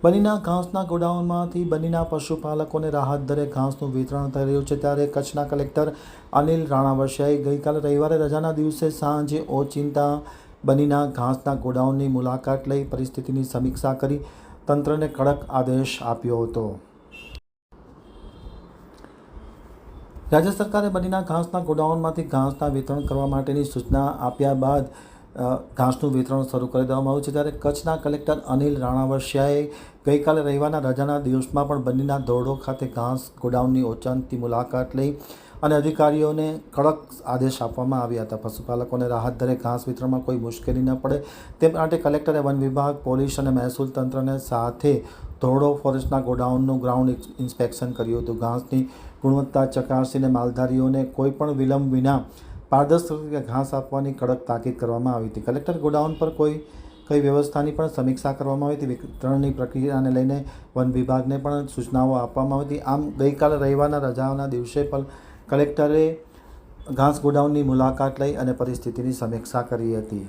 બન્નીના ઘાસના ગોડાઉનમાંથી બન્નીના પશુપાલકોને રાહત દરે ઘાસનું વિતરણ થઈ રહ્યું છે, ત્યારે કચ્છના કલેક્ટર અનિલ રાણાવસિયાએ ગઈકાલે રવિવારે રજાના દિવસે સાંજે ઓચિંતા બન્નીના ઘાસના ગોડાઉનની મુલાકાત લઈ પરિસ્થિતિની સમીક્ષા કરી તંત્રને કડક આદેશ આપ્યો હતો। રાજ્ય સરકારે બન્નીના ઘાસના ગોડાઉનમાંથી ઘાસના વિતરણ કરવા માટેની સૂચના આપ્યા બાદ ઘાસનું વિતરણ શરૂ કરી દેવામાં આવ્યું છે, ત્યારે કચ્છના કલેક્ટર અનિલ રાણાવસિયાએ ગઈકાલે રવિવારના રજાના દિવસમાં પણ બન્નીના ધોરડો ખાતે ઘાસ ગોડાઉનની ઓચિંતી મુલાકાત લઈ અને અધિકારીઓને કડક આદેશ આપવામાં આવ્યા હતા। પશુપાલકોને રાહત દરે ઘાસ વિતરણમાં કોઈ મુશ્કેલી ન પડે તે માટે કલેક્ટરે વન વિભાગ, પોલીસ અને મહેસૂલ તંત્રને સાથે ધોરડો ફોરેસ્ટના ગોડાઉનનું ગ્રાઉન્ડ ઇન્સ્પેક્શન કર્યું હતું। ઘાસની ગુણવત્તા ચકાસીને માલધારીઓને કોઈપણ વિલંબ વિના પારદર્શક રીતે ઘાસ આપવાની કડક તાકીદ કરવામાં આવી હતી। કલેક્ટર ગોડાઉન પર કઈ વ્યવસ્થાની પણ સમીક્ષા કરવામાં આવી હતી। વિતરણની પ્રક્રિયાને લઈને વન વિભાગને પણ સૂચનાઓ આપવામાં આવી હતી। આમ ગઈકાલે રવિવારના રજાના દિવસે પણ કલેક્ટરે ઘાસ ગોડાઉનની મુલાકાત લઈ અને પરિસ્થિતિની સમીક્ષા કરી હતી।